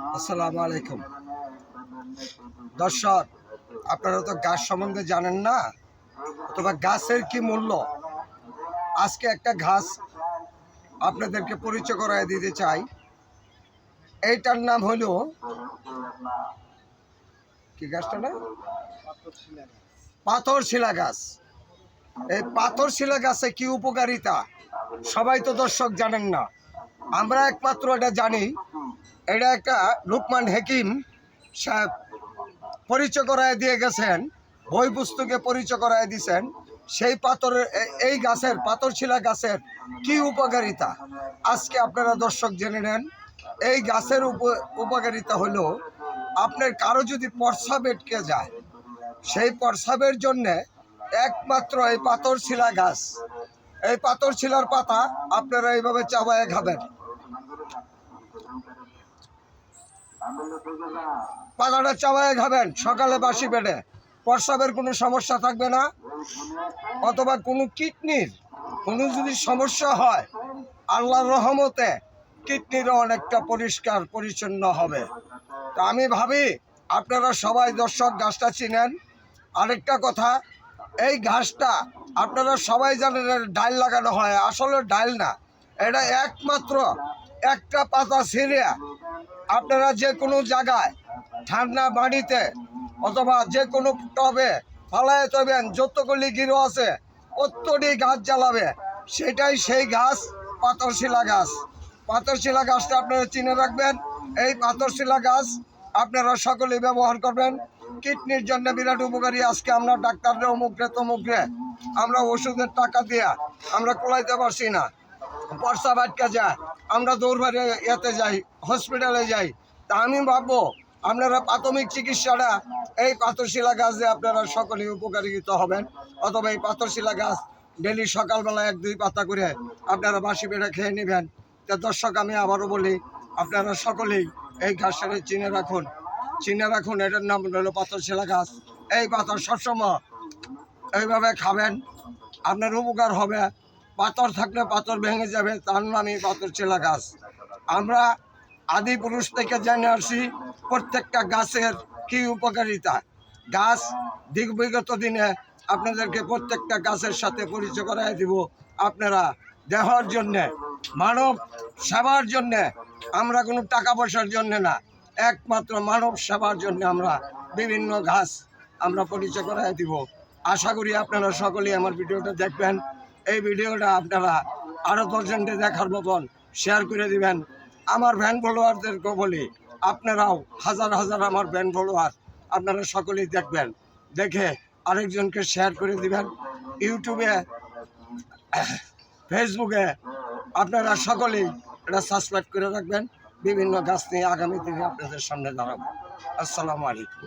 আসসালামু আলাইকুম দর্শক, আপনারা তো গাছ সম্বন্ধে জানেন না, অথবা গাছের কি মূল্য। আজকে একটা ঘাস আপনাদেরকে পরিচয় করায় দিতে চাই। এইটার নাম হলো কি গাছটা না, পাথরশিলা গাছ। এই পাথরশিলা গাছে কি উপকারিতা সবাই তো দর্শক জানেন না, আমরা একমাত্র এটা জানি। এটা একটা লুকমান হাকিম সাহেব পরিচয় করায় দিয়ে গেছেন, বই পুস্তকে পরিচয় করায় দিয়েছেন। সেই পাথরের এই গাছের পাথরশিলা গাছের কি উপকারিতা আজকে আপনারা দর্শক জেনে নেন। এই গাছের উপকারিতা হলো, আপনার কারো যদি প্রস্রাব আটকে যায়, সেই প্রস্রাবের জন্যে একমাত্র এই পাথরশিলা গাছ, এই পাথরশিলার পাতা আপনারা এইভাবে চাবায় খাবেন। পাতাটা চাবায় খাবেন সকালে বাসি পেটে, প্রস্রাবের কোনো সমস্যা থাকবে না। অথবা কোনো কিডনির কোনো যদি সমস্যা হয়, আল্লাহর রহমতে কিডনিরও অনেকটা পরিষ্কার পরিচ্ছন্ন হবে। তা আমি ভাবি আপনারা সবাই দর্শক গাছটা চিনেন। আরেকটা কথা, এই ঘাসটা আপনারা সবাই জানেন ডাইল লাগানো হয়, আসলে ডাইল না, এটা একমাত্র একটা পাতা ছিঁড়ে আপনারা যে কোনো জায়গায় ঠান্ডা বাড়িতে অথবা যে কোনো টবে ফালায় তবেন, যতগুলি গিরো আছে অতটি গাছ জ্বালাবে, সেটাই সেই গাছ পাথরশিলা গাছ। পাথরশিলা গাছটা আপনারা চিনে রাখবেন। এই পাথরশিলা গাছ আপনারা সকলেই ব্যবহার করবেন। কিডনির জন্য বিরাট উপকারী। আজকে আমরা ডাক্তাররা অমুকরে তমুকরে আমরা ওষুধের টাকা দিয়ে আমরা কোলাইতে পারছি না, প্রস্রাব আটকে যায়, আমরা দৌড়বাড়ি এতে যাই, হসপিটালে যাই। তা আমি ভাববো আপনারা প্রাথমিক চিকিৎসাটা এই পাথরশিলা গাছ দিয়ে আপনারা সকলেই উপকারিত হবেন। অথবা এই পাথরশিলা গাছ ডেলি সকালবেলা 1-2 পাতা করে আপনারা বাসি পেটে খেয়ে নেবেন। তা দর্শক আমি আবারও বলি, আপনারা সকলেই এই গাছটাকে চিনে রাখুন, এটার নাম হলো পাথরশিলা গাছ। এই পাথর সবসময় এইভাবে খাবেন, আপনার উপকার হবে। পাথর থাকলে পাথর ভেঙে যাবে, তার নামই পাথরশিলা গাছ। আমরা আদি পুরুষ থেকে জেনে আসি প্রত্যেকটা গাছের কি উপকারিতা। গাছ বিগত দিনে আপনাদেরকে প্রত্যেকটা গাছের সাথে পরিচয় করাই দিব। আপনারা দেহর জন্যে, মানব সেবার জন্যে, আমরা কোনো টাকা পয়সার জন্যে না, একমাত্র মানব সেবার জন্য আমরা বিভিন্ন গাছ আমরা পরিচয় করাই দিব। আশা করি আপনারা সকলেই আমার ভিডিওটা দেখবেন। এই ভিডিওটা আপনারা আরও 10 জনকে দেখার মতন শেয়ার করে দিবেন। আমার ফ্যান ফলোয়ারদেরকে বলি, আপনারাও হাজার হাজার আমার ফ্যান ফলোয়ার আপনারা সকলেই দেখবেন, দেখে আরেকজনকে শেয়ার করে দিবেন। ইউটিউবে, ফেসবুকে আপনারা সকলেই এটা সাবস্ক্রাইব করে রাখবেন। বিভিন্ন গাছ নিয়ে আগামী দিনে আপনাদের সামনে দাঁড়াবো। আসসালামু আলাইকুম।